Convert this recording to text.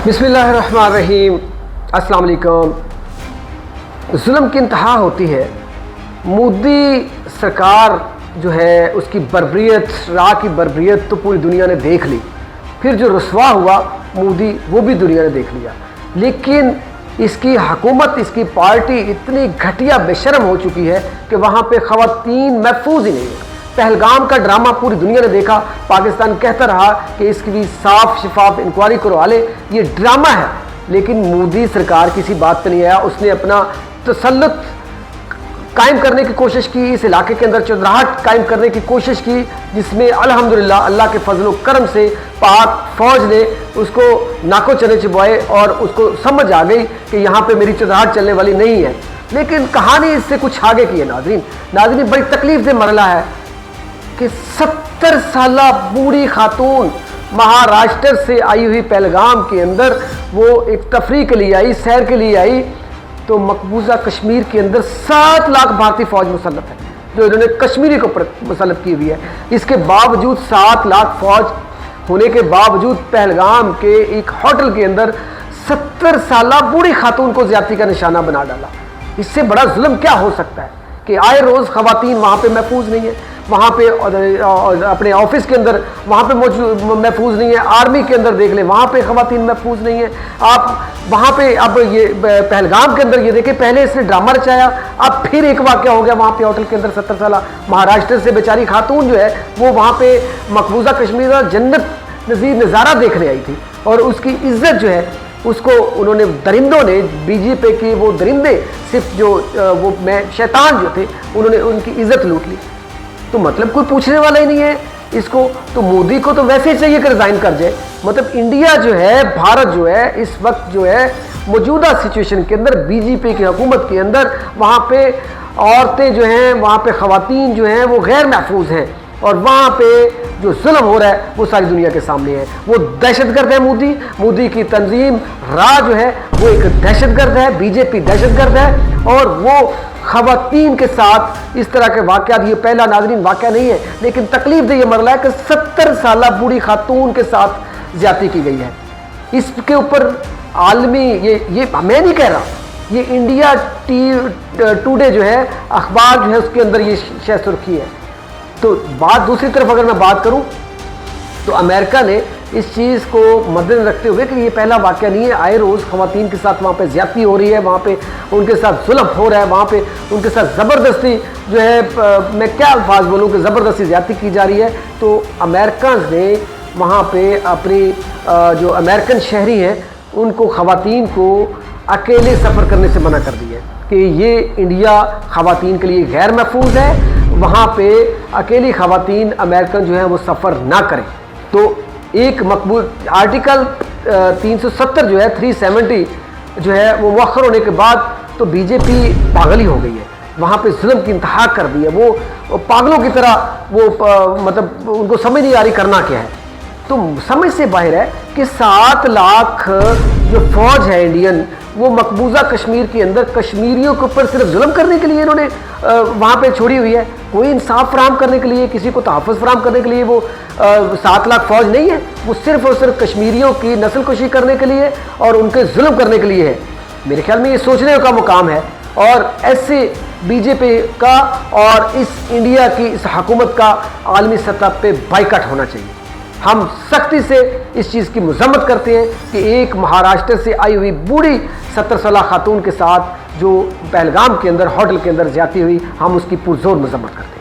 بسم اللہ الرحمن الرحیم۔ السلام علیکم۔ ظلم کی انتہا ہوتی ہے۔ مودی سرکار جو ہے اس کی بربریت، راہ کی بربریت تو پوری دنیا نے دیکھ لی، پھر جو رسوا ہوا مودی وہ بھی دنیا نے دیکھ لیا، لیکن اس کی حکومت، اس کی پارٹی اتنی گھٹیا بے شرم ہو چکی ہے کہ وہاں پہ خواتین محفوظ ہی نہیں ہیں۔ پہلگام کا ڈرامہ پوری دنیا نے دیکھا، پاکستان کہتا رہا کہ اس کی بھی صاف شفاف انکوائری کروا لے، یہ ڈرامہ ہے، لیکن مودی سرکار کسی بات پہ نہیں آیا۔ اس نے اپنا تسلط قائم کرنے کی کوشش کی، اس علاقے کے اندر چودراہٹ قائم کرنے کی کوشش کی، جس میں الحمدللہ اللہ کے فضل و کرم سے پاک فوج نے اس کو ناکو چنے چبوائے اور اس کو سمجھ آ گئی کہ یہاں پہ میری چودراہٹ چلنے والی نہیں ہے۔ لیکن کہانی اس سے کچھ آگے کی ہے۔ ناظرین بڑی تکلیف دہ مرحلہ ہے کہ 70 سالہ بوڑھی خاتون مہاراشٹر سے آئی ہوئی پہلگام کے اندر، وہ ایک تفریح کے لیے آئی، سیر کے لیے آئی، تو مقبوضہ کشمیر کے اندر 7 لاکھ بھارتی فوج مسلط ہے جو انہوں نے کشمیری کو مسلط کی ہوئی ہے۔ اس کے باوجود 7 لاکھ فوج ہونے کے باوجود پہلگام کے ایک ہوٹل کے اندر 70 سالہ بوڑھی خاتون کو زیادتی کا نشانہ بنا ڈالا۔ اس سے بڑا ظلم کیا ہو سکتا ہے کہ آئے روز خواتین وہاں پہ محفوظ نہیں ہیں، وہاں پہ اپنے آفس کے اندر وہاں پہ محفوظ نہیں ہے، آرمی کے اندر دیکھ لیں وہاں پہ خواتین محفوظ نہیں ہیں۔ آپ وہاں پہ اب یہ پہلگام کے اندر یہ دیکھیں، پہلے اس نے ڈرامہ رچایا، اب پھر ایک واقعہ ہو گیا وہاں پہ ہوٹل کے اندر 70 سالہ مہاراشٹر سے بیچاری خاتون جو ہے وہ وہاں پہ مقبوضہ کشمیر کا جنت نظیر نظارہ دیکھنے آئی تھی، اور اس کی عزت جو ہے اس کو انہوں نے درندوں نے، بی جے پی کے وہ درندے صرف جو وہ شیطان جو تھے انہوں نے ان کی عزت لوٹ لی۔ تو مطلب کوئی پوچھنے والا ہی نہیں ہے اس کو، تو مودی کو تو ویسے ہی چاہیے کہ ریزائن کر جائے۔ مطلب انڈیا جو ہے، بھارت جو ہے اس وقت جو ہے موجودہ سچویشن کے اندر، بی جے پی کی حکومت کے اندر وہاں پہ عورتیں جو ہیں، وہاں پہ خواتین جو ہیں وہ غیر محفوظ ہیں، اور وہاں پہ جو ظلم ہو رہا ہے وہ ساری دنیا کے سامنے ہے۔ وہ دہشت گرد ہے مودی کی تنظیم راہ جو ہے وہ ایک دہشت گرد ہے، بی جے پی دہشت گرد ہے، اور وہ خواتین کے ساتھ اس طرح کے واقعات، یہ پہلا ناظرین واقعہ نہیں ہے، لیکن تکلیف دہ یہ مرحلہ ہے کہ 70 سالہ بوڑھی خاتون کے ساتھ زیادتی کی گئی ہے۔ اس کے اوپر عالمی یہ میں نہیں کہہ رہا، یہ انڈیا ٹوڈے جو ہے اخبار جو ہے اس کے اندر یہ شہ سرخی ہے۔ تو بات دوسری طرف اگر میں بات کروں تو امریکہ نے اس چیز کو مدنظر رکھتے ہوئے کہ یہ پہلا واقعہ نہیں ہے، آئے روز خواتین کے ساتھ وہاں پہ زیادتی ہو رہی ہے، وہاں پہ ان کے ساتھ ظلم ہو رہا ہے، وہاں پہ ان کے ساتھ زبردستی جو ہے، میں کیا الفاظ بولوں کہ زبردستی زیادتی کی جا رہی ہے۔ تو امریکنز نے وہاں پہ اپنی جو امریکن شہری ہیں ان کو، خواتین کو اکیلے سفر کرنے سے منع کر دیا ہے کہ یہ انڈیا خواتین کے لیے غیر محفوظ ہے، وہاں پہ اکیلی خواتین امریکن جو ہیں وہ سفر نہ کریں۔ تو ایک مقبول آرٹیکل 370 جو ہے 370 جو ہے وہ مؤخر ہونے کے بعد تو بی جے پی پاگل ہی ہو گئی ہے، وہاں پہ ظلم کی انتہا کر دی ہے، وہ پاگلوں کی طرح وہ مطلب ان کو سمجھ نہیں آ رہی کرنا کیا ہے۔ تو سمجھ سے باہر ہے کہ 7 لاکھ جو فوج ہے انڈین، وہ مقبوضہ کشمیر کے اندر کشمیریوں کے اوپر صرف ظلم کرنے کے لیے انہوں نے وہاں پہ چھوڑی ہوئی ہے، کوئی انصاف فراہم کرنے کے لیے، کسی کو تحفظ فراہم کرنے کے لیے وہ 7 لاکھ فوج نہیں ہے، وہ صرف اور صرف کشمیریوں کی نسل کشی کرنے کے لیے اور ان کے ظلم کرنے کے لیے ہے۔ میرے خیال میں یہ سوچنے کا مقام ہے، اور ایسے بی جے پی کا اور اس انڈیا کی اس حکومت کا عالمی سطح پہ بائیکاٹ ہونا چاہیے۔ ہم سختی سے اس چیز کی مذمت کرتے ہیں کہ ایک مہاراشٹر سے آئی ہوئی بوڑھی 70 سالہ خاتون کے ساتھ جو پہلگام کے اندر ہوٹل کے اندر زیادتی ہوئی، ہم اس کی پرزور مذمت کرتے ہیں۔